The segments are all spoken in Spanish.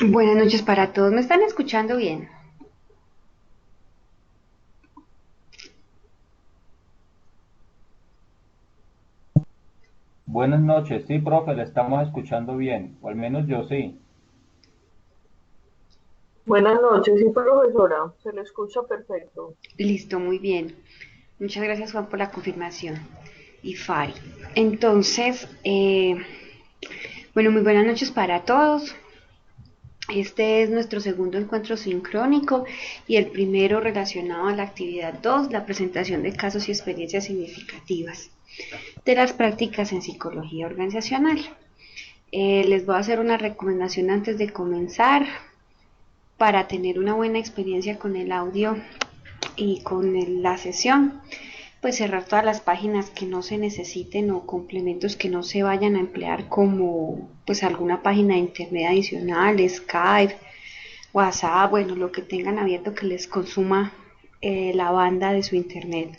Buenas noches para todos. ¿Me están escuchando bien? Buenas noches, sí, profe, le estamos escuchando bien, o al menos yo sí. Buenas noches, sí, profesora, se le escucha perfecto. Listo, muy bien. Muchas gracias, Juan, por la confirmación. Y Fari. Entonces, bueno, muy buenas noches para todos. Este es nuestro segundo encuentro sincrónico y el primero relacionado a la actividad 2, la presentación de casos y experiencias significativas de las prácticas en psicología organizacional. Les voy a hacer una recomendación antes de comenzar para tener una buena experiencia con el audio y con la sesión, pues cerrar todas las páginas que no se necesiten o complementos que no se vayan a emplear como pues alguna página de internet adicional, Skype, WhatsApp, bueno, lo que tengan abierto que les consuma la banda de su internet.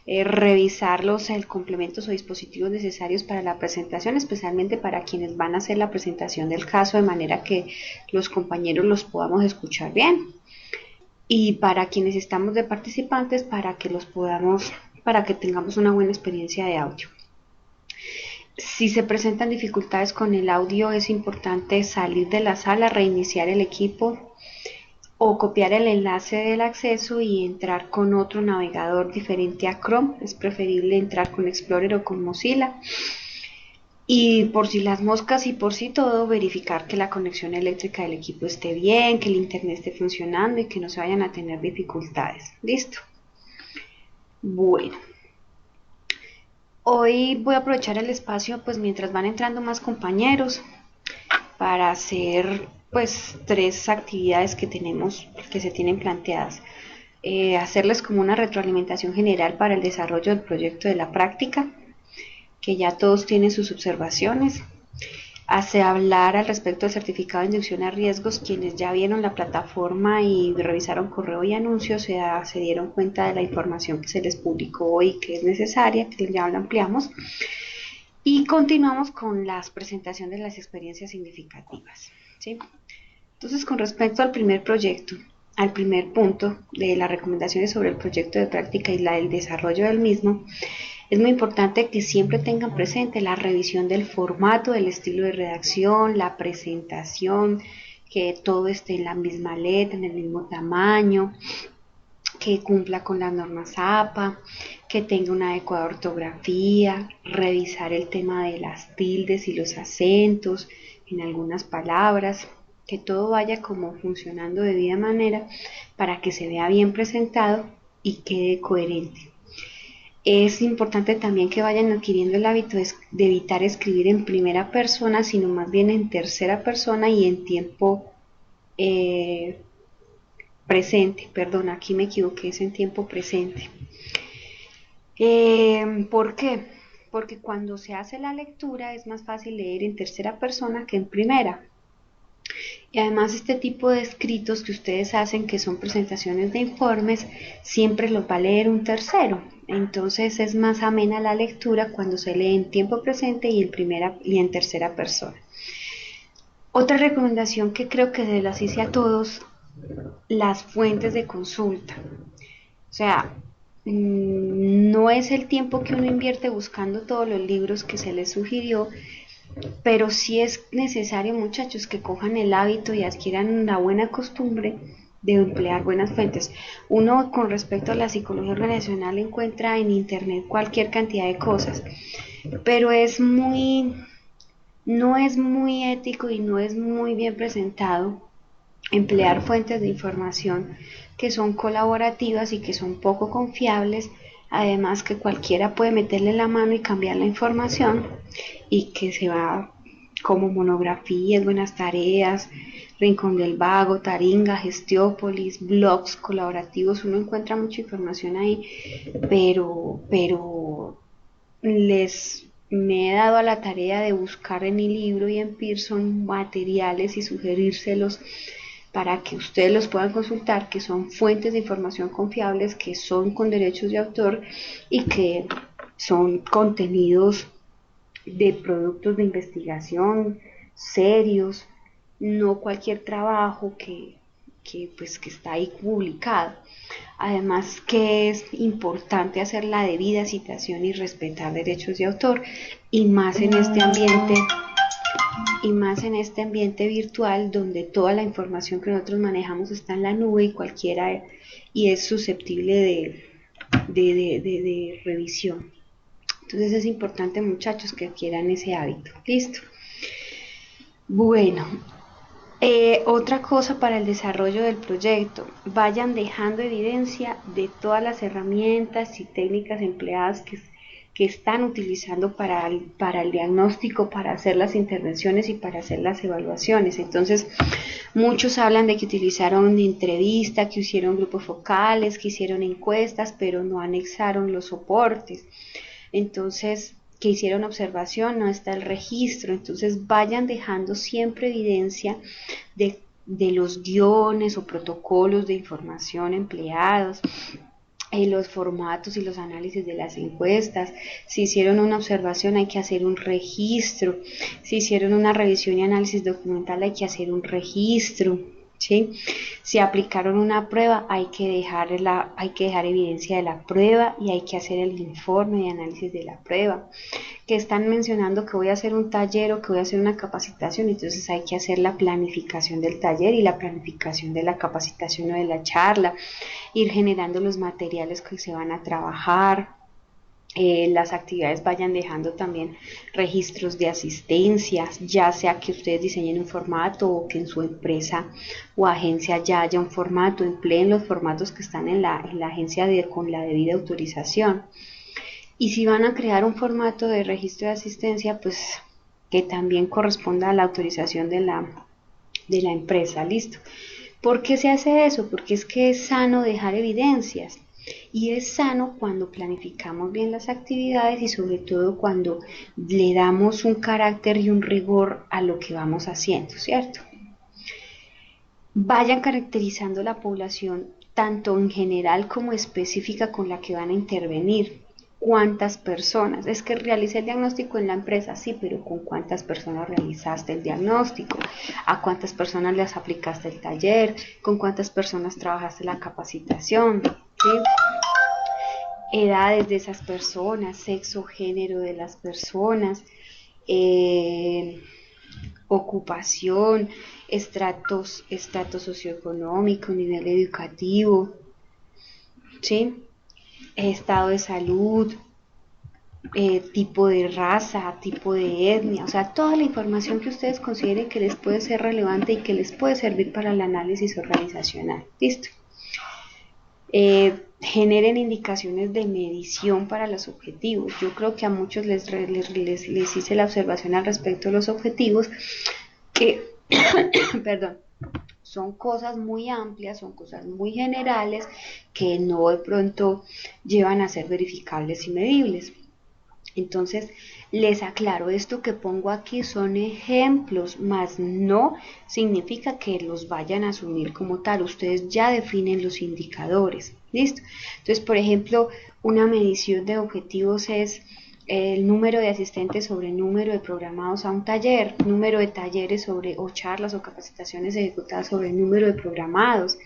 Revisar los complementos o dispositivos necesarios para la presentación, especialmente para quienes van a hacer la presentación del caso, de manera que los compañeros los podamos escuchar bien y para quienes estamos de participantes para que los podamos, para que tengamos una buena experiencia de audio. Si se presentan dificultades con el audio, es importante salir de la sala, reiniciar el equipo o copiar el enlace del acceso y entrar con otro navegador diferente a Chrome. Es preferible entrar con Explorer o con Mozilla. Y por si las moscas y por si todo, verificar que la conexión eléctrica del equipo esté bien, que el internet esté funcionando y que no se vayan a tener dificultades. Listo. Bueno, hoy voy a aprovechar el espacio pues mientras van entrando más compañeros para hacer pues tres actividades que tenemos, que se tienen planteadas. Hacerles como una retroalimentación general para el desarrollo del proyecto de la práctica, que ya todos tienen sus observaciones. Hace hablar al respecto del certificado de inducción a riesgos, quienes ya vieron la plataforma y revisaron correo y anuncios, se dieron cuenta de la información que se les publicó y que es necesaria, que ya la ampliamos. Y continuamos con la presentación de las experiencias significativas. ¿Sí? Entonces, con respecto al primer proyecto, al primer punto de las recomendaciones sobre el proyecto de práctica y el desarrollo del mismo, es muy importante que siempre tengan presente la revisión del formato, del estilo de redacción, la presentación, que todo esté en la misma letra, en el mismo tamaño, que cumpla con las normas APA, que tenga una adecuada ortografía, revisar el tema de las tildes y los acentos en algunas palabras, que todo vaya como funcionando de debida manera para que se vea bien presentado y quede coherente. Es importante también que vayan adquiriendo el hábito de evitar escribir en primera persona, sino más bien en tercera persona y en tiempo eh, presente. Perdón, aquí me equivoqué, es en tiempo presente. ¿Por qué? Porque cuando se hace la lectura es más fácil leer en tercera persona que en primera. Y además este tipo de escritos que ustedes hacen, que son presentaciones de informes, siempre los va a leer un tercero. Entonces es más amena la lectura cuando se lee en tiempo presente y en tercera persona. Otra recomendación que creo que se las hice a todos, las fuentes de consulta. O sea, no es el tiempo que uno invierte buscando todos los libros que se les sugirió, pero sí es necesario, muchachos, que cojan el hábito y adquieran la buena costumbre de emplear buenas fuentes. Uno con respecto a la psicología organizacional encuentra en internet cualquier cantidad de cosas, pero no es muy ético y no es muy bien presentado emplear fuentes de información que son colaborativas y que son poco confiables, además que cualquiera puede meterle la mano y cambiar la información y que se va como monografías, buenas tareas, Rincón del Vago, Taringa, Gestiópolis, blogs colaborativos, uno encuentra mucha información ahí, pero me he dado a la tarea de buscar en mi libro y en Pearson materiales y sugerírselos para que ustedes los puedan consultar, que son fuentes de información confiables, que son con derechos de autor y que son contenidos de productos de investigación serios no cualquier trabajo pues, que está ahí publicado. Además que es importante hacer la debida citación y respetar derechos de autor, y más en este ambiente virtual donde toda la información que nosotros manejamos está en la nube y cualquiera y es susceptible de revisión. Entonces es importante, muchachos, que adquieran ese hábito. Listo. Bueno, otra cosa para el desarrollo del proyecto: vayan dejando evidencia de todas las herramientas y técnicas empleadas que están utilizando para el diagnóstico, para hacer las intervenciones y para hacer las evaluaciones. Entonces, muchos hablan de que utilizaron entrevista, que hicieron grupos focales, que hicieron encuestas, pero no anexaron los soportes. Entonces, que hicieron observación, no está el registro. Entonces, vayan dejando siempre evidencia de los guiones o protocolos de información empleados, los formatos y los análisis de las encuestas. Si hicieron una observación, hay que hacer un registro. Si hicieron una revisión y análisis documental, hay que hacer un registro, ¿sí? Si aplicaron una prueba, hay que dejar evidencia de la prueba y hay que hacer el informe de análisis de la prueba. Que están mencionando que voy a hacer un taller o que voy a hacer una capacitación, entonces hay que hacer la planificación del taller y la planificación de la capacitación o de la charla, ir generando los materiales que se van a trabajar. Las actividades vayan dejando también registros de asistencias, ya sea que ustedes diseñen un formato o que en su empresa o agencia ya haya un formato, empleen los formatos que están en la agencia con la debida autorización. Y si van a crear un formato de registro de asistencia, pues que también corresponda a la autorización de la empresa. Listo. ¿Por qué se hace eso? Porque es que es sano dejar evidencias. Y es sano cuando planificamos bien las actividades y sobre todo cuando le damos un carácter y un rigor a lo que vamos haciendo, ¿cierto? Vayan caracterizando la población tanto en general como específica con la que van a intervenir. ¿Cuántas personas? Es que realicé el diagnóstico en la empresa, sí, pero ¿con cuántas personas realizaste el diagnóstico? ¿A cuántas personas les aplicaste el taller? ¿Con cuántas personas trabajaste la capacitación? ¿Sí? Edades de esas personas, sexo, género de las personas, ocupación, estrato socioeconómico, nivel educativo, ¿sí? Estado de salud, tipo de raza, tipo de etnia, o sea, toda la información que ustedes consideren que les puede ser relevante y que les puede servir para el análisis organizacional. Listo. Generen indicaciones de medición para los objetivos. Yo creo que a muchos les hice la observación al respecto de los objetivos, que, perdón, son cosas muy amplias, son cosas muy generales que no de pronto llevan a ser verificables y medibles. Entonces, les aclaro, esto que pongo aquí son ejemplos, más no significa que los vayan a asumir como tal. Ustedes ya definen los indicadores, ¿listo? Entonces, por ejemplo, una medición de objetivos es el número de asistentes sobre el número de programados a un taller, número de talleres sobre o charlas o capacitaciones ejecutadas sobre el número de programados,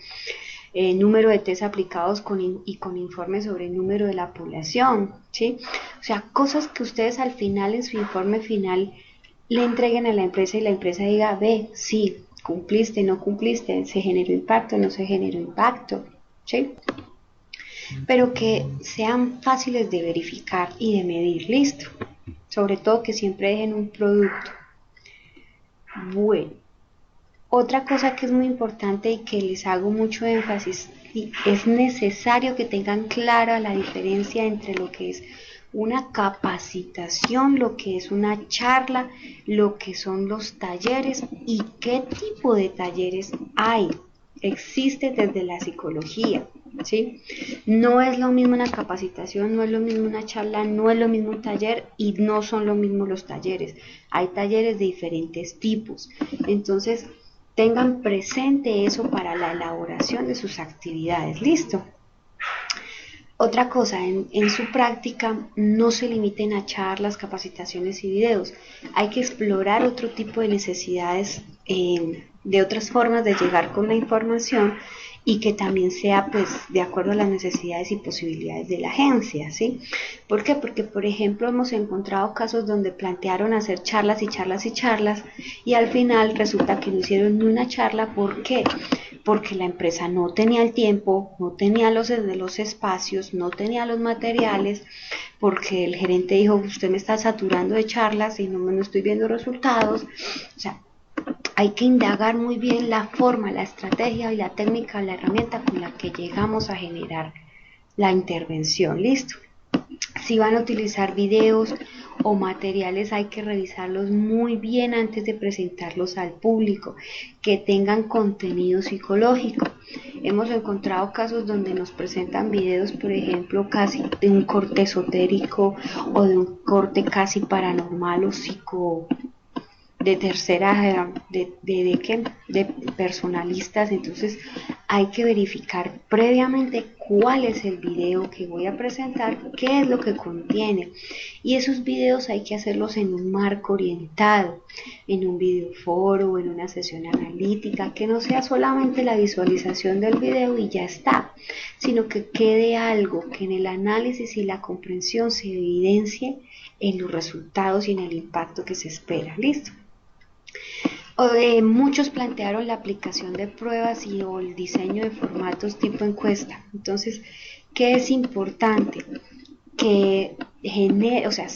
número de test aplicados con informes sobre el número de la población, ¿sí? O sea, cosas que ustedes al final, en su informe final, le entreguen a la empresa y la empresa diga, ve, sí, cumpliste, no cumpliste, se generó impacto, no se generó impacto, ¿sí? Pero que sean fáciles de verificar y de medir, listo. Sobre todo que siempre dejen un producto. Bueno. Otra cosa que es muy importante y que les hago mucho énfasis, es necesario que tengan clara la diferencia entre lo que es una capacitación, lo que es una charla, lo que son los talleres y qué tipo de talleres hay. Existe desde la psicología, ¿sí? No es lo mismo una capacitación, no es lo mismo una charla, no es lo mismo un taller y no son lo mismo los talleres. Hay talleres de diferentes tipos. Entonces, tengan presente eso para la elaboración de sus actividades. ¿Listo? Otra cosa, en su práctica no se limiten a charlas, capacitaciones y videos. Hay que explorar otro tipo de necesidades, de otras formas de llegar con la información y que también sea pues de acuerdo a las necesidades y posibilidades de la agencia, ¿sí? ¿Por qué? Porque por ejemplo hemos encontrado casos donde plantearon hacer charlas y charlas y charlas y al final resulta que no hicieron ni una charla. ¿Por qué? Porque la empresa no tenía el tiempo, no tenía los espacios, no tenía los materiales, porque el gerente dijo, usted me está saturando de charlas y no estoy viendo resultados. O sea, hay que indagar muy bien la forma, la estrategia y la técnica, la herramienta con la que llegamos a generar la intervención. ¿Listo? Si van a utilizar videos o materiales, hay que revisarlos muy bien antes de presentarlos al público, que tengan contenido psicológico. Hemos encontrado casos donde nos presentan videos, por ejemplo, casi de un corte esotérico o de un corte casi paranormal o psico de tercera, de personalistas. Entonces hay que verificar previamente cuál es el video que voy a presentar, qué es lo que contiene, y esos videos hay que hacerlos en un marco orientado, en un videoforo o en una sesión analítica, que no sea solamente la visualización del video y ya está, sino que quede algo, que en el análisis y la comprensión se evidencie en los resultados y en el impacto que se espera. ¿Listo? Muchos plantearon la aplicación de pruebas o el diseño de formatos tipo encuesta. Entonces, ¿qué es importante? Que o sea,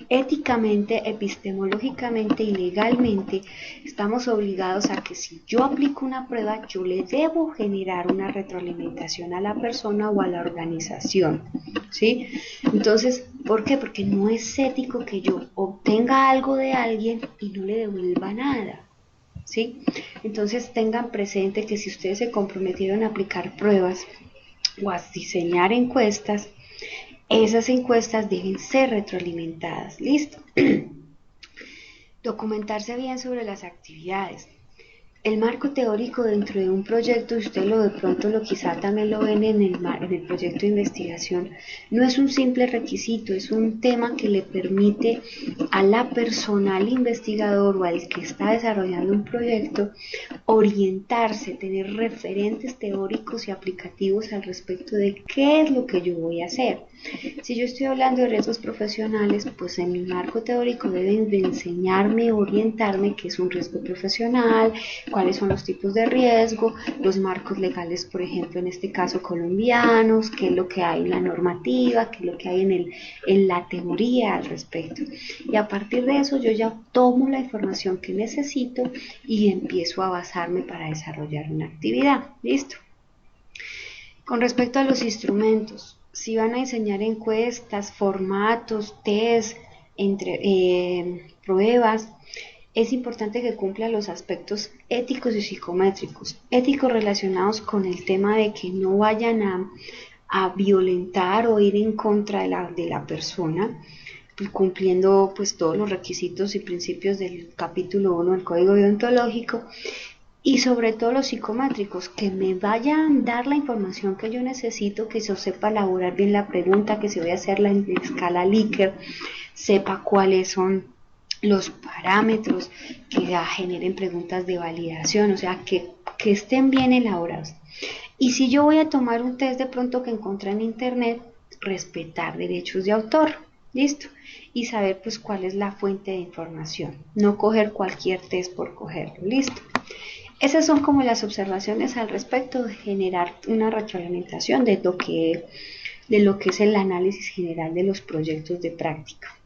éticamente, epistemológicamente y legalmente estamos obligados a que si yo aplico una prueba, yo le debo generar una retroalimentación a la persona o a la organización, ¿sí? Entonces, ¿por qué? Porque no es ético que yo obtenga algo de alguien y no le devuelva nada, ¿sí? Entonces tengan presente que si ustedes se comprometieron a aplicar pruebas o a diseñar encuestas, esas encuestas deben ser retroalimentadas. ¿Listo? Documentarse bien sobre las actividades. El marco teórico dentro de un proyecto, usted lo de pronto lo quizá también lo ven en el proyecto de investigación, no es un simple requisito, es un tema que le permite a la persona, al investigador o al que está desarrollando un proyecto, orientarse, tener referentes teóricos y aplicativos al respecto de qué es lo que yo voy a hacer. Si yo estoy hablando de riesgos profesionales, pues en mi marco teórico deben de enseñarme, orientarme qué es un riesgo profesional, cuáles son los tipos de riesgo, los marcos legales, por ejemplo, en este caso colombianos, qué es lo que hay en la normativa, qué es lo que hay en la teoría al respecto. Y a partir de eso yo ya tomo la información que necesito y empiezo a basarme para desarrollar una actividad. ¿Listo? Con respecto a los instrumentos, si van a diseñar encuestas, formatos, test, pruebas, es importante que cumplan los aspectos éticos y psicométricos. Éticos relacionados con el tema de que no vayan a violentar o ir en contra de la persona, cumpliendo pues todos los requisitos y principios del capítulo 1 del Código Deontológico. Y sobre todo los psicométricos, que me vayan a dar la información que yo necesito, que yo sepa elaborar bien la pregunta, que se voy a hacerla en escala Likert, sepa cuáles son los parámetros, que generen preguntas de validación, o sea, que estén bien elaborados. Y si yo voy a tomar un test de pronto que encontré en internet, respetar derechos de autor, ¿listo? Y saber pues cuál es la fuente de información, no coger cualquier test por cogerlo, ¿listo? Esas son como las observaciones al respecto de generar una retroalimentación de lo que es el análisis general de los proyectos de práctica.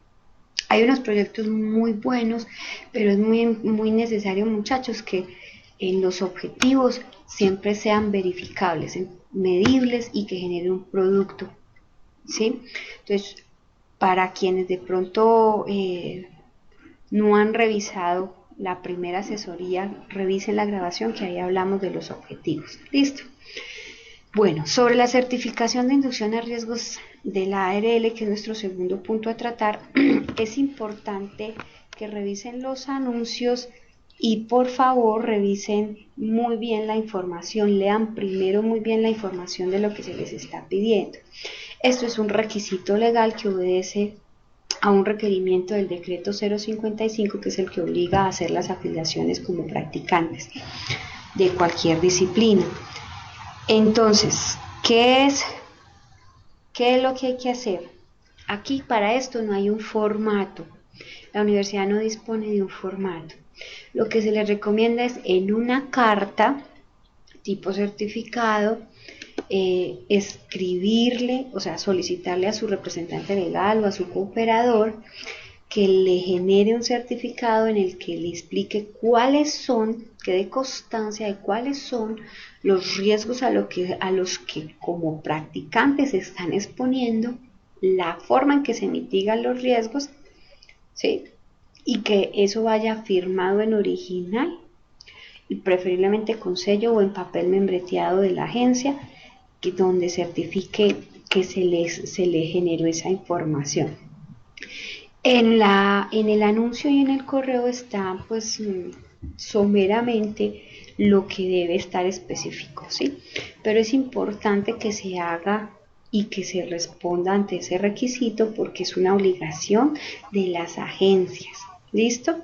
Hay unos proyectos muy buenos, pero es muy necesario, muchachos, que en los objetivos siempre sean verificables, medibles y que generen un producto, ¿sí? Entonces, para quienes de pronto no han revisado la primera asesoría, revisen la grabación que ahí hablamos de los objetivos. Listo. Bueno, sobre la certificación de inducción a riesgos de la ARL, que es nuestro segundo punto a tratar, es importante que revisen los anuncios y por favor revisen muy bien la información, lean primero muy bien la información de lo que se les está pidiendo. Esto es un requisito legal que obedece a un requerimiento del decreto 055, que es el que obliga a hacer las afiliaciones como practicantes de cualquier disciplina. Entonces, ¿qué es lo que hay que hacer? Aquí para esto no hay un formato. La universidad no dispone de un formato. Lo que se les recomienda es en una carta tipo certificado, escribirle, o sea, solicitarle a su representante legal o a su cooperador que le genere un certificado en el que le explique cuáles son, que dé constancia de cuáles son los riesgos a los que como practicantes se están exponiendo, la forma en que se mitigan los riesgos, ¿sí? Y que eso vaya firmado en original y preferiblemente con sello o en papel membreteado de la agencia, donde certifique que se le generó esa información. En el anuncio y en el correo está pues someramente lo que debe estar específico, ¿sí? Pero es importante que se haga y que se responda ante ese requisito porque es una obligación de las agencias. ¿Listo?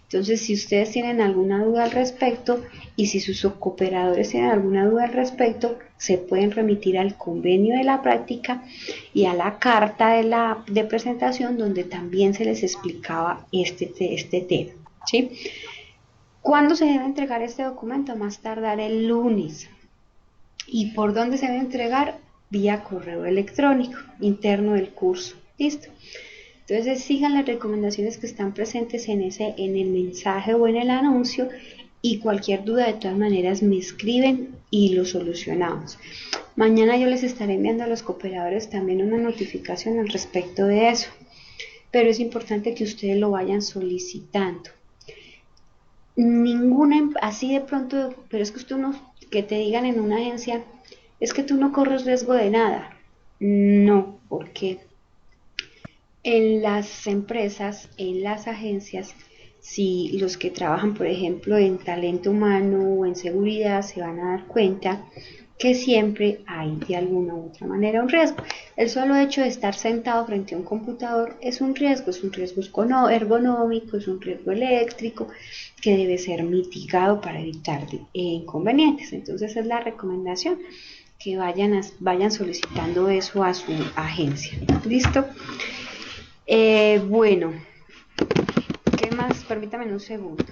Entonces, si ustedes tienen alguna duda al respecto y si sus cooperadores tienen alguna duda al respecto, se pueden remitir al convenio de la práctica y a la carta de presentación donde también se les explicaba este tema, ¿sí? ¿Cuándo se debe entregar este documento? Más tardar el lunes. ¿Y por dónde se debe entregar? Vía correo electrónico interno del curso. ¿Listo? Entonces sigan las recomendaciones que están presentes en el mensaje o en el anuncio, y cualquier duda de todas maneras me escriben y lo solucionamos. Mañana yo les estaré enviando a los cooperadores también una notificación al respecto de eso, pero es importante que ustedes lo vayan solicitando. Ninguna, así de pronto, pero es que usted no, que te digan en una agencia, es que tú no corres riesgo de nada. No, porque en las empresas, en las agencias, si los que trabajan, por ejemplo, en talento humano o en seguridad, se van a dar cuenta que siempre hay de alguna u otra manera un riesgo. El solo hecho de estar sentado frente a un computador es un riesgo ergonómico, es un riesgo eléctrico que debe ser mitigado para evitar inconvenientes. Entonces es la recomendación que vayan solicitando eso a su agencia. ¿Listo? Bueno, ¿qué más? Permítame un segundo.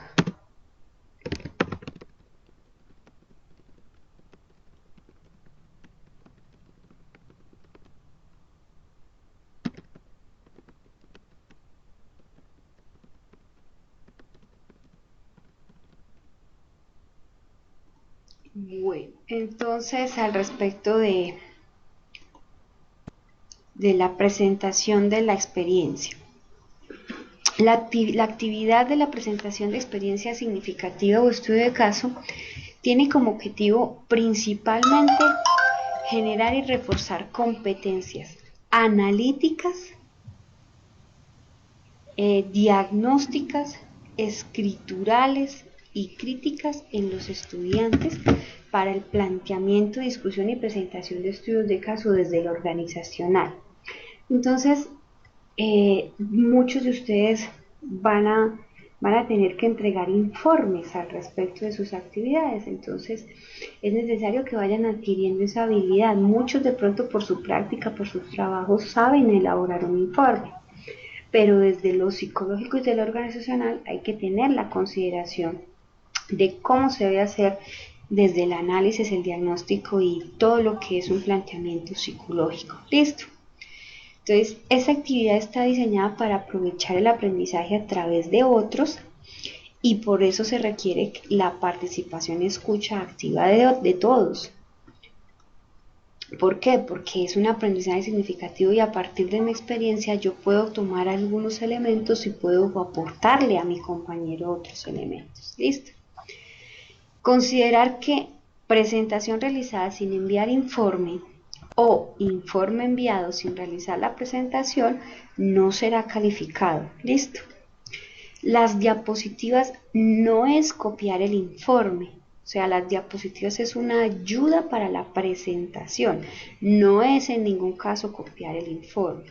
Bueno, entonces al respecto de la presentación de la experiencia. La actividad de la presentación de experiencia significativa o estudio de caso tiene como objetivo principalmente generar y reforzar competencias analíticas, diagnósticas, escriturales y críticas en los estudiantes para el planteamiento, discusión y presentación de estudios de caso desde lo organizacional. Entonces, muchos de ustedes van a tener que entregar informes al respecto de sus actividades, entonces es necesario que vayan adquiriendo esa habilidad. Muchos de pronto por su práctica, por sus trabajos, saben elaborar un informe, pero desde lo psicológico y de lo organizacional hay que tener la consideración de cómo se debe hacer desde el análisis, el diagnóstico y todo lo que es un planteamiento psicológico. ¿Listo? Entonces, esa actividad está diseñada para aprovechar el aprendizaje a través de otros y por eso se requiere la participación y escucha activa de todos. ¿Por qué? Porque es un aprendizaje significativo y a partir de mi experiencia yo puedo tomar algunos elementos y puedo aportarle a mi compañero otros elementos. ¿Listo? Considerar que presentación realizada sin enviar informe o informe enviado sin realizar la presentación no será calificado. ¿Listo? Las diapositivas no es copiar el informe, sea, las diapositivas es una ayuda para la presentación, no es en ningún caso copiar el informe.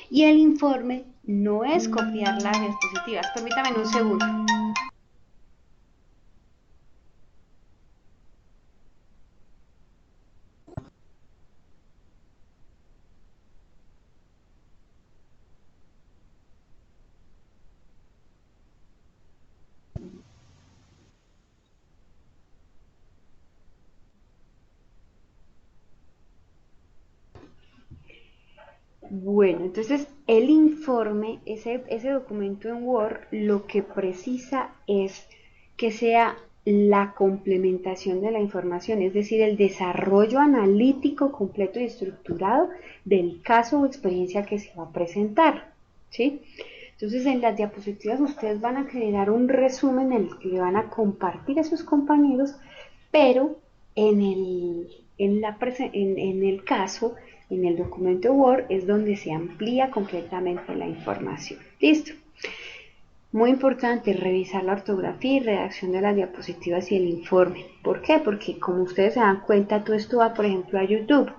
Y el informe no es copiar las diapositivas. Permítame un segundo. Bueno, entonces el informe, ese documento en Word, lo que precisa es que sea la complementación de la información, es decir, el desarrollo analítico completo y estructurado del caso o experiencia que se va a presentar, ¿sí? Entonces en las diapositivas ustedes van a generar un resumen en el que le van a compartir a sus compañeros, pero en el caso, en el documento Word, es donde se amplía completamente la información. ¿Listo? Muy importante revisar la ortografía y redacción de las diapositivas y el informe. ¿Por qué? Porque como ustedes se dan cuenta, todo esto va, por ejemplo, a YouTube.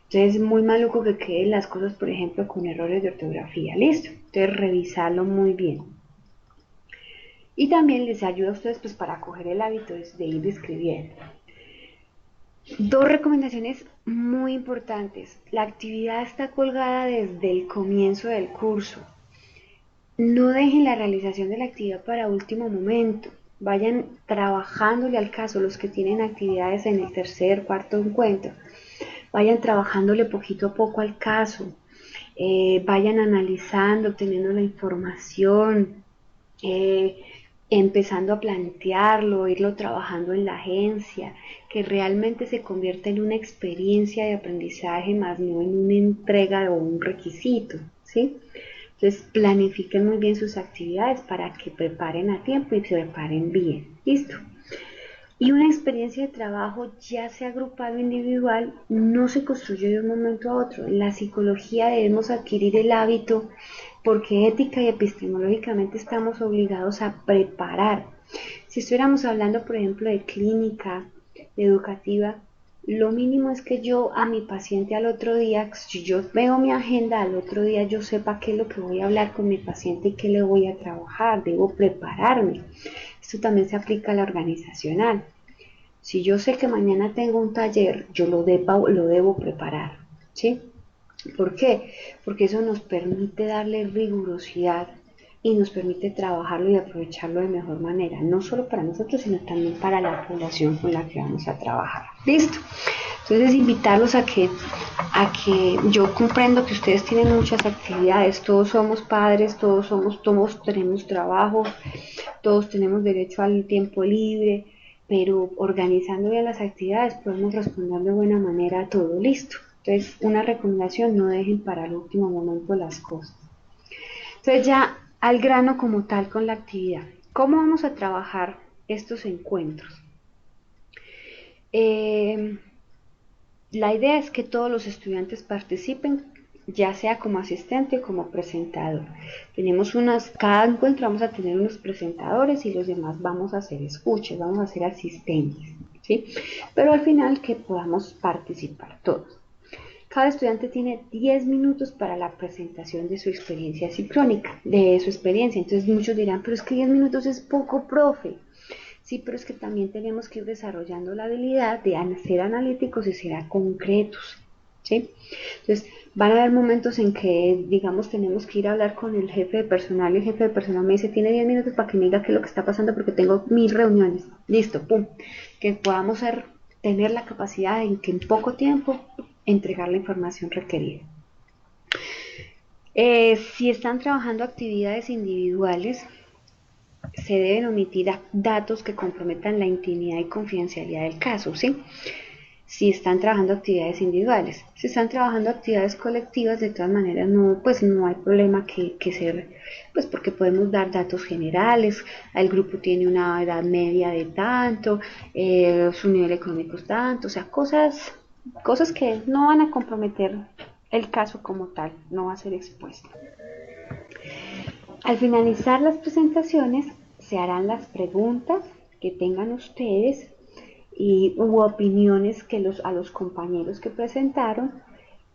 Entonces es muy maluco que queden las cosas, por ejemplo, con errores de ortografía. ¿Listo? Entonces revisarlo muy bien. Y también les ayuda a ustedes pues, para coger el hábito de ir escribiendo. Dos recomendaciones muy importantes. La actividad está colgada desde el comienzo del curso. No dejen la realización de la actividad para último momento. Vayan trabajándole al caso los que tienen actividades en el tercer, cuarto encuentro. Vayan trabajándole poquito a poco al caso. Vayan analizando, obteniendo la información. Empezando a plantearlo, irlo trabajando en la agencia, que realmente se convierta en una experiencia de aprendizaje más no en una entrega o un requisito, ¿sí? Entonces planifiquen muy bien sus actividades para que preparen a tiempo y se preparen bien, ¿listo? Y una experiencia de trabajo, ya sea grupal o individual, no se construye de un momento a otro. En la psicología debemos adquirir el hábito porque ética y epistemológicamente estamos obligados a preparar. Si estuviéramos hablando, por ejemplo, de clínica, de educativa, lo mínimo es que yo a mi paciente al otro día, si yo veo mi agenda, al otro día yo sepa qué es lo que voy a hablar con mi paciente y qué le voy a trabajar, debo prepararme. Esto también se aplica a la organizacional. Si yo sé que mañana tengo un taller, yo lo debo preparar, ¿sí? ¿Por qué? Porque eso nos permite darle rigurosidad y nos permite trabajarlo y aprovecharlo de mejor manera, no solo para nosotros, sino también para la población con la que vamos a trabajar. ¿Listo? Entonces, invitarlos a que yo comprendo que ustedes tienen muchas actividades, todos somos padres, todos tenemos trabajo, todos tenemos derecho al tiempo libre, pero organizando bien las actividades podemos responder de buena manera a todo. Listo. Entonces, una recomendación, no dejen para el último momento las cosas. Entonces, ya al grano como tal con la actividad. ¿Cómo vamos a trabajar estos encuentros? La idea es que todos los estudiantes participen, ya sea como asistente o como presentador. Cada encuentro vamos a tener unos presentadores y los demás vamos a hacer escuchas, vamos a ser asistentes, ¿sí? Pero al final que podamos participar todos. Cada estudiante tiene 10 minutos para la presentación de su experiencia sincrónica, de su experiencia. Entonces muchos dirán, pero es que 10 minutos es poco, profe. Sí, pero es que también tenemos que ir desarrollando la habilidad de ser analíticos y ser concretos, ¿sí? Entonces, van a haber momentos en que, digamos, tenemos que ir a hablar con el jefe de personal y el jefe de personal me dice, tiene 10 minutos para que me diga qué es lo que está pasando porque tengo 1000 reuniones. Listo, pum. Que podamos tener la capacidad en que en poco tiempo entregar la información requerida. Si están trabajando actividades individuales, se deben omitir datos que comprometan la intimidad y confidencialidad del caso, ¿sí? Si están trabajando actividades individuales. Si están trabajando actividades colectivas, de todas maneras no hay problema que ser, pues porque podemos dar datos generales, el grupo tiene una edad media de tanto, su nivel económico es tanto, o sea, cosas que no van a comprometer el caso como tal, no va a ser expuesto. Al finalizar las presentaciones, se harán las preguntas que tengan ustedes y hubo opiniones que a los compañeros que presentaron,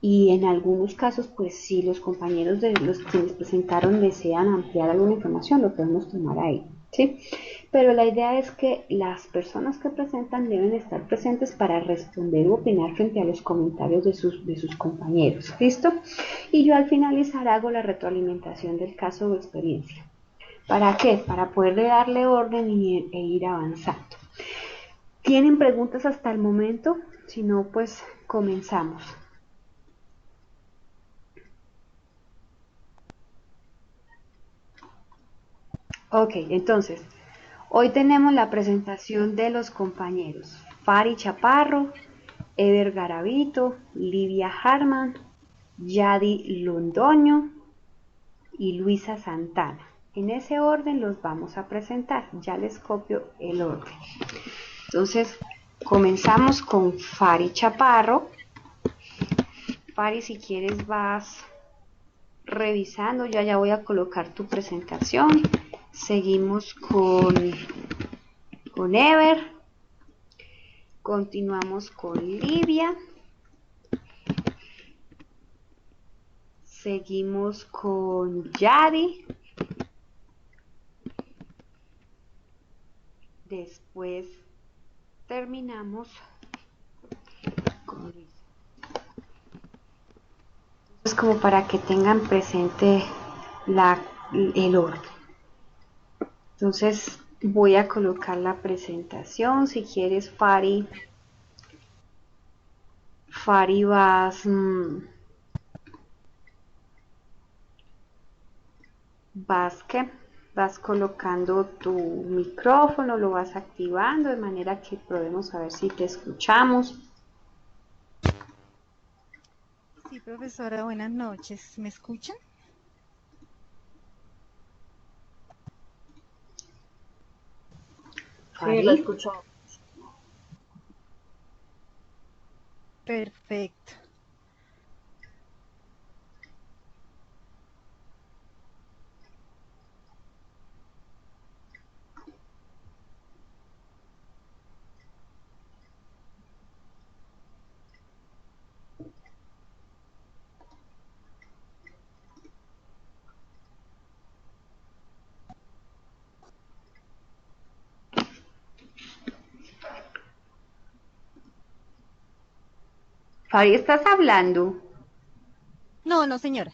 y en algunos casos, pues si los compañeros de los quienes presentaron desean ampliar alguna información, lo podemos tomar ahí, ¿sí? Pero la idea es que las personas que presentan deben estar presentes para responder u opinar frente a los comentarios de sus compañeros, ¿listo? Y yo al finalizar hago la retroalimentación del caso o experiencia. ¿Para qué? Para poder darle orden e ir avanzando. ¿Tienen preguntas hasta el momento? Si no, pues comenzamos. Ok, entonces, hoy tenemos la presentación de los compañeros Fari Chaparro, Eder Garavito, Livia Harman, Yadi Londoño y Luisa Santana. En ese orden los vamos a presentar, ya les copio el orden. Entonces, comenzamos con Fari Chaparro. Fari, si quieres vas revisando, ya voy a colocar tu presentación. Seguimos con Ever, continuamos con Livia, seguimos con Yadi, después terminamos con Luisa. Es como para que tengan presente el orden. Entonces voy a colocar la presentación. Si quieres, Fari vas, vas colocando tu micrófono, lo vas activando de manera que podemos ver si te escuchamos. Sí, profesora, buenas noches. ¿Me escuchan? Sí, la escuchamos. Perfecto. Fari, ¿estás hablando? No, no, señora.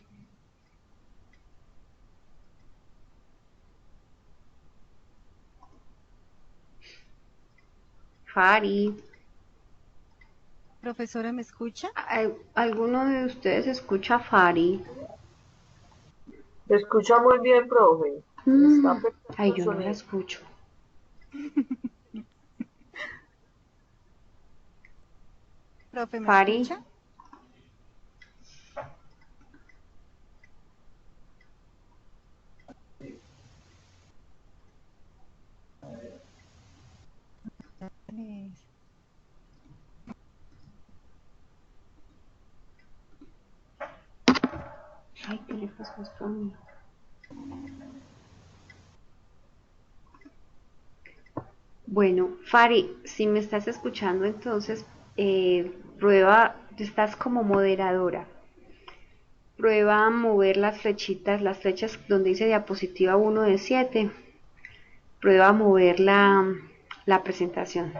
Fari. Profesora, ¿me escucha? ¿Alguno de ustedes escucha a Fari? Se escucha muy bien, profe. Está perfecto Ay, el yo no la sonido. escucho. Profe, ¿me Fari. escucha? Ay, ¿qué le pasó a esto a mí? Bueno, Fari, si me estás escuchando, entonces prueba, estás como moderadora. Prueba a mover las flechitas, las flechas donde dice diapositiva 1 de 7. Prueba a mover la presentación.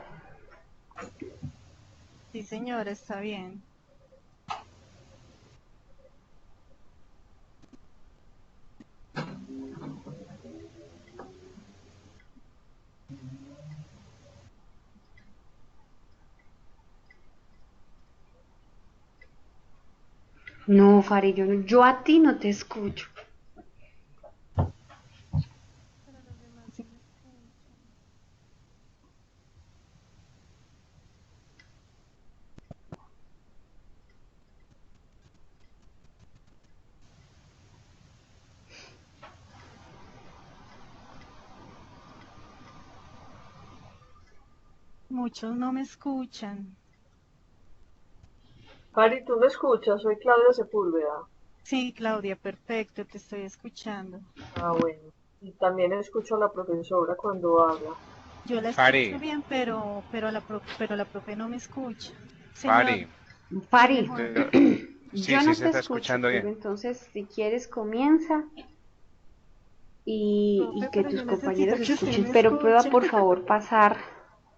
Sí, señora, está bien. No, Fari, yo a ti no te escucho. Pero los demás sí me escuchan. Muchos no me escuchan. Fari, ¿tú me escuchas? Soy Claudia Sepúlveda. Sí, Claudia, perfecto, te estoy escuchando. Ah, bueno. Y también escucho a la profesora cuando habla. Yo la escucho Fari, bien, pero la profe no me escucha. Señor, Fari, Fari, mejor. sí, yo sí no se te está escucho, escuchando pero bien. entonces si quieres comienza y Profe, que pero tus yo necesito compañeros que usted escuchen, me pero prueba escuche. por favor pasar,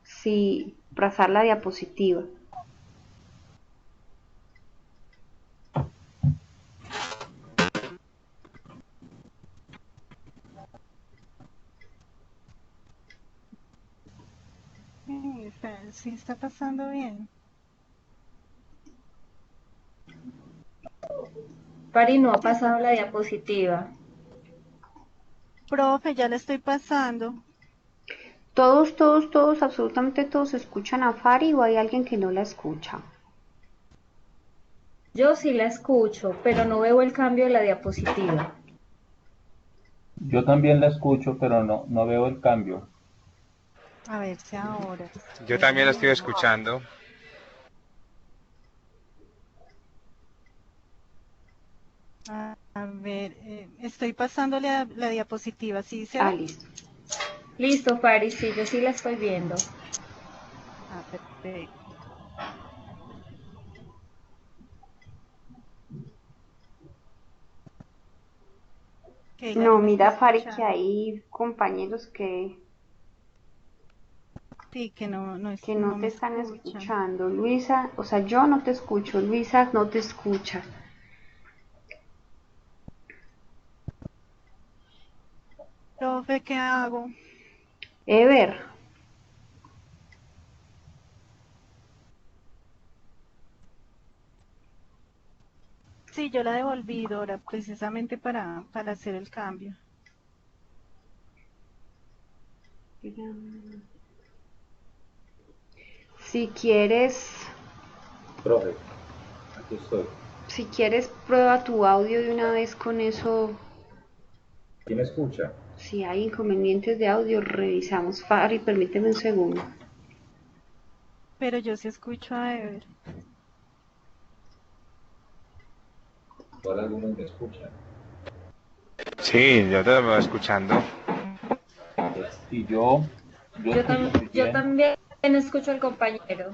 sí, pasar la diapositiva. Sí está pasando bien. Pari no ha Sí está pasado la pasando. diapositiva. Profe, ya la estoy pasando. Todos, absolutamente todos escuchan a Fari o hay alguien que no la escucha. Yo sí la escucho, pero no veo el cambio de la diapositiva. Yo también la escucho, pero no veo el cambio. A ver si ahora. Yo también lo Espéreme. estoy escuchando. A ver, estoy pasándole a la diapositiva, ¿sí se Ah, ve? listo. Listo, Pari, sí, yo sí la estoy viendo. Ah, perfecto. Que ella No, no me está mira, Fari, que escuchando. hay compañeros Sí, que que no no te me están escuchan. escuchando. Luisa, o sea, yo no te escucho, Luisa no te escucha. Profe, ¿qué hago? Ever, Sí, yo la devolví, Dora, precisamente para hacer el cambio. si quieres, Profe, aquí estoy. si quieres, prueba tu audio de una vez con eso. ¿Quién me escucha? Si hay inconvenientes de audio, revisamos. Fari, permíteme un segundo. Pero yo sí escucho a Ever. Ahora algunos me escuchan. Sí, yo te voy escuchando. Y yo escucho muy Yo bien. también escucho al compañero.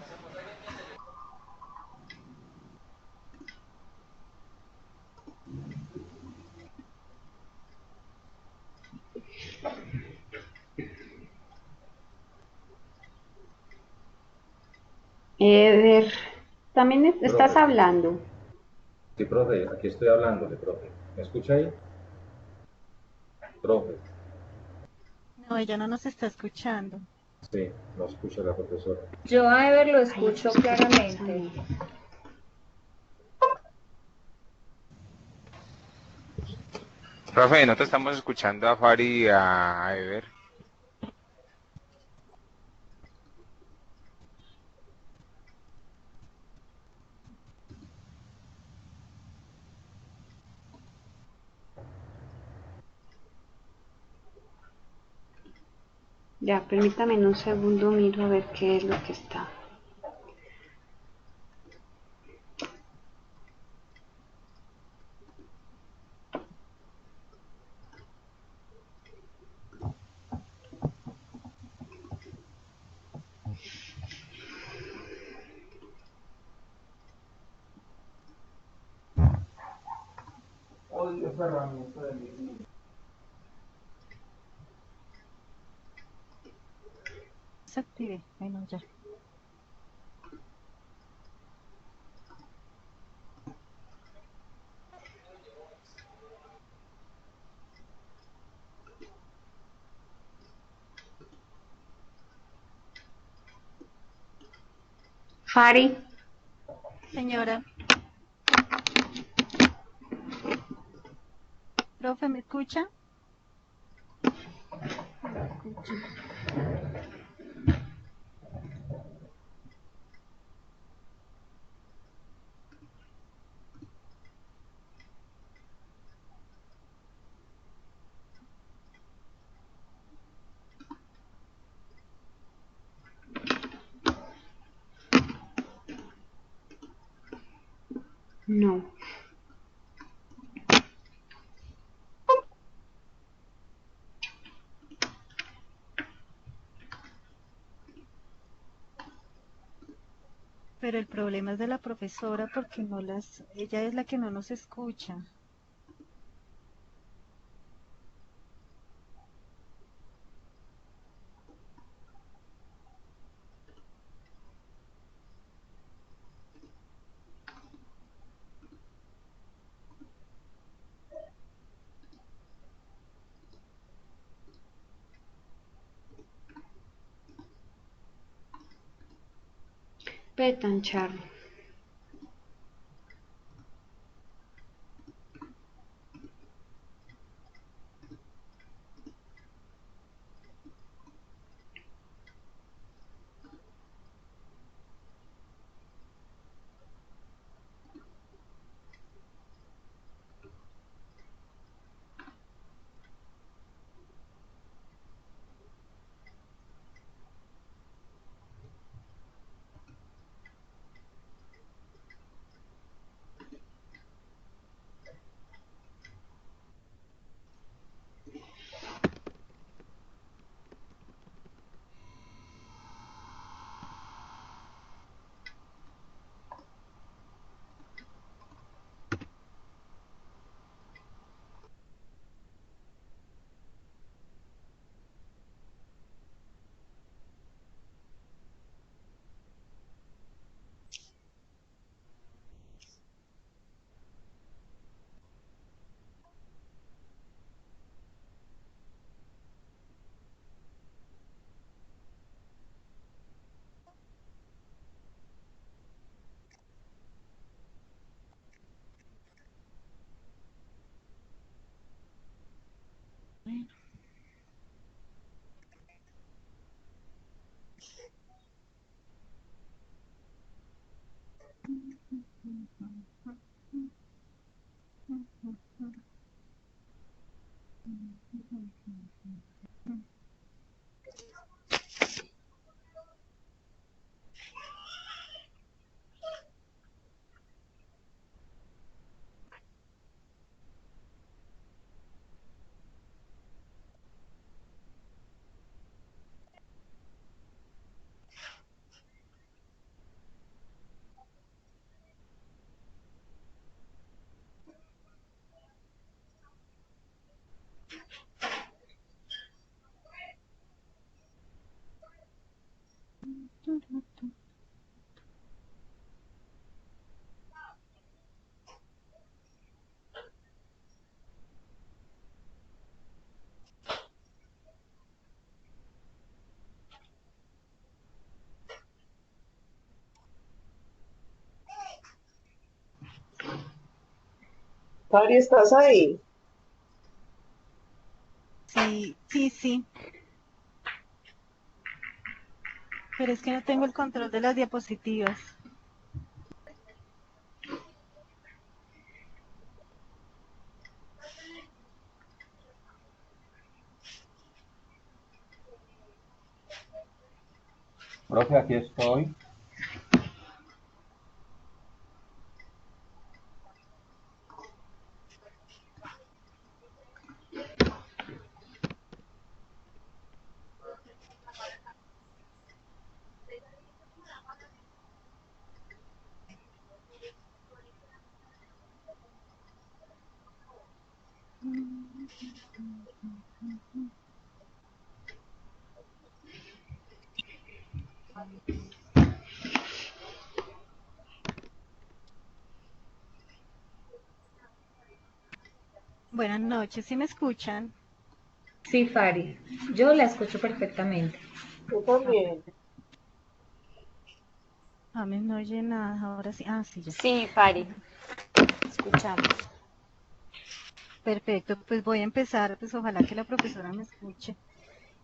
Ever, también estás Profe, hablando. sí, profe, aquí estoy hablándole, profe. ¿Me escucha ahí? Profe, No, ella no nos está escuchando. sí, no escucha la profesora. Yo a Ever lo Ay, escucho esas cositas a claramente. mí. Profe, no te estamos escuchando a Fari y a Ever. Ya, permítame en un segundo, miro a ver qué es lo que está. Se active. Bueno, ya. Fari, Señora, profe, ¿me escucha? No me escucha. no. Pero el problema es de la profesora porque ella es la que no nos escucha. Petan, Charlie. Fari, ¿estás ahí? Sí, sí, sí. Pero es que no tengo el control de las diapositivas. Profe, aquí estoy. Buenas noches, ¿sí me escuchan? Sí, Fari, yo la escucho perfectamente. Yo Ah, también. perfecto. No oye nada, ahora sí. Ah, sí, ya. Sí, Fari, escuchamos. Perfecto, pues voy a empezar, pues ojalá que la profesora me escuche.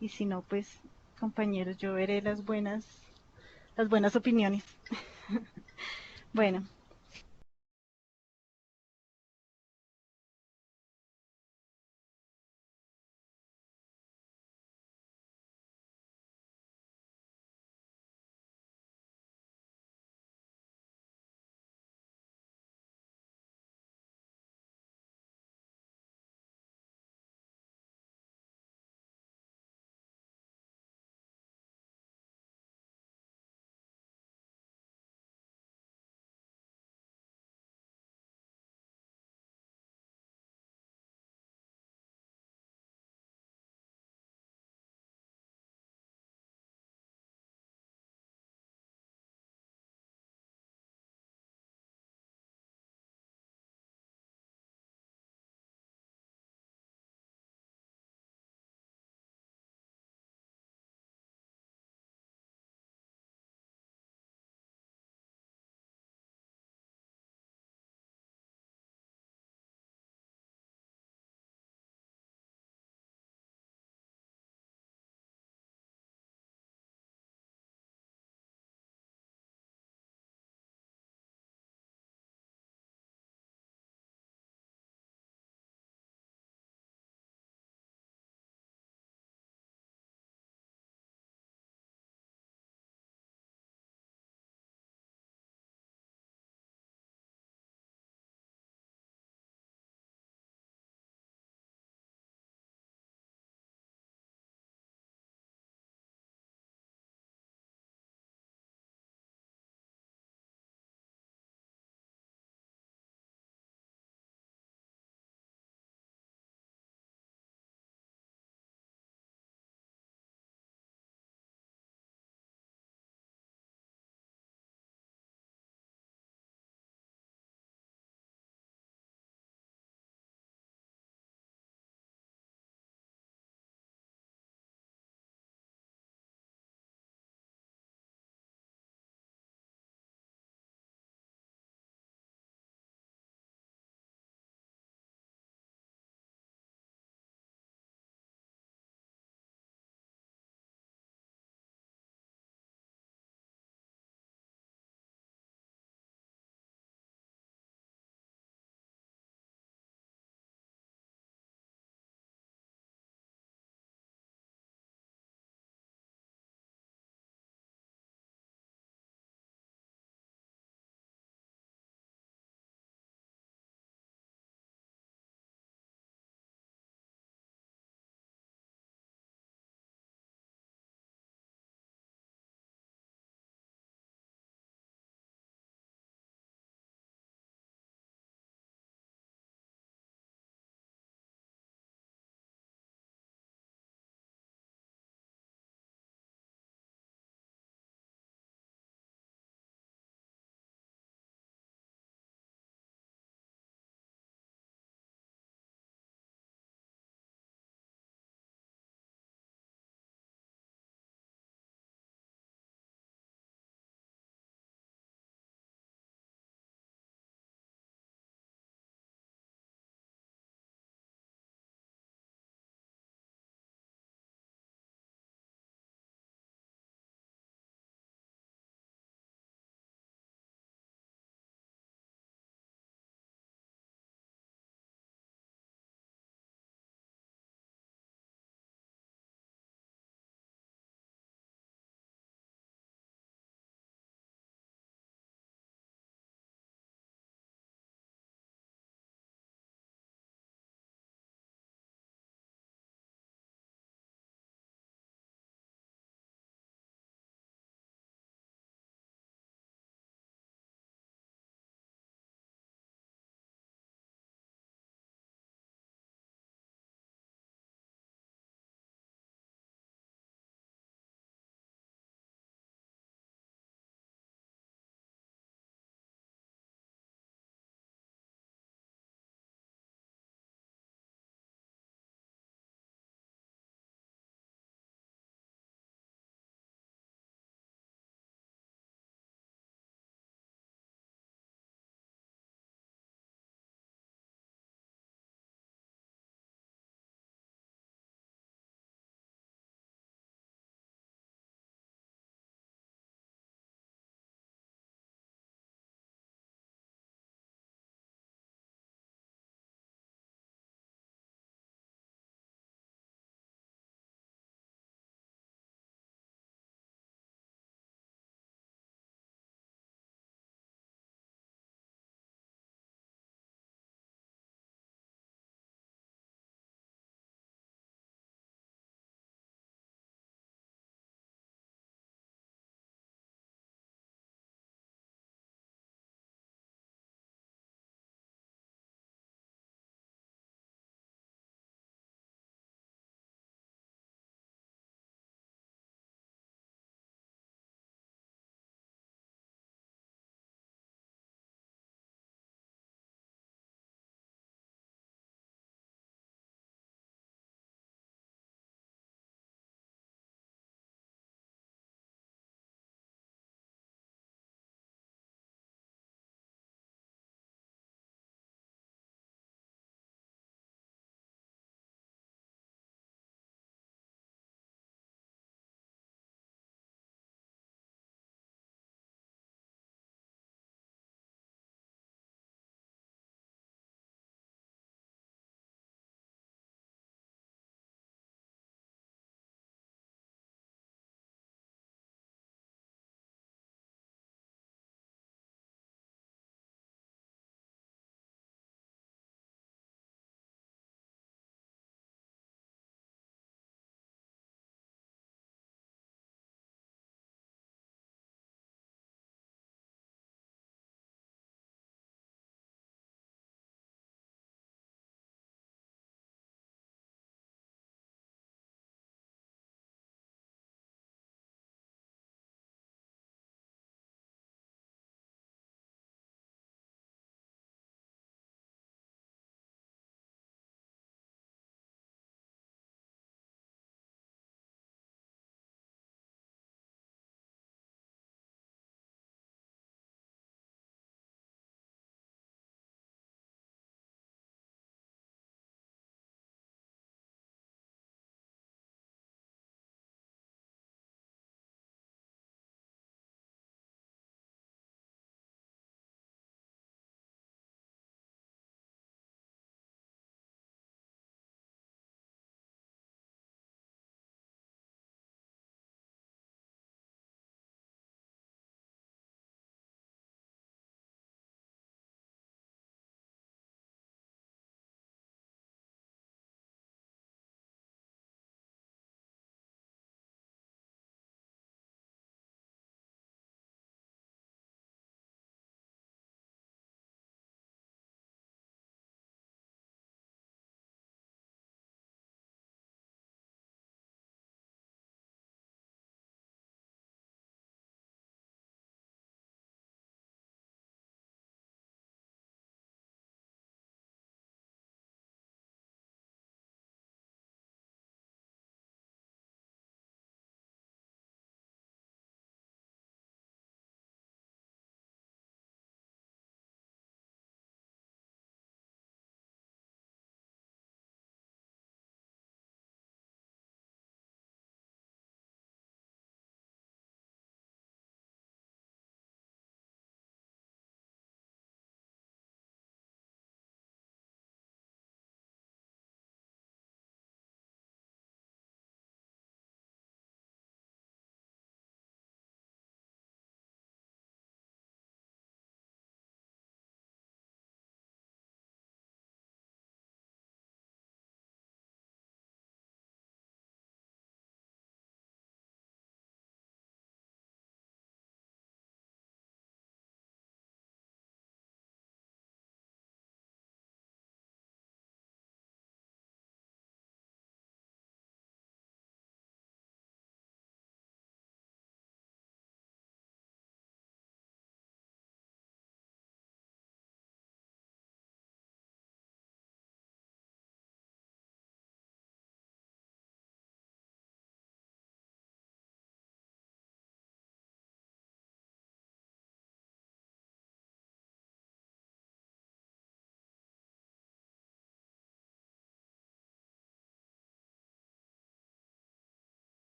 Y si no, pues compañeros, yo veré las buenas opiniones. Bueno,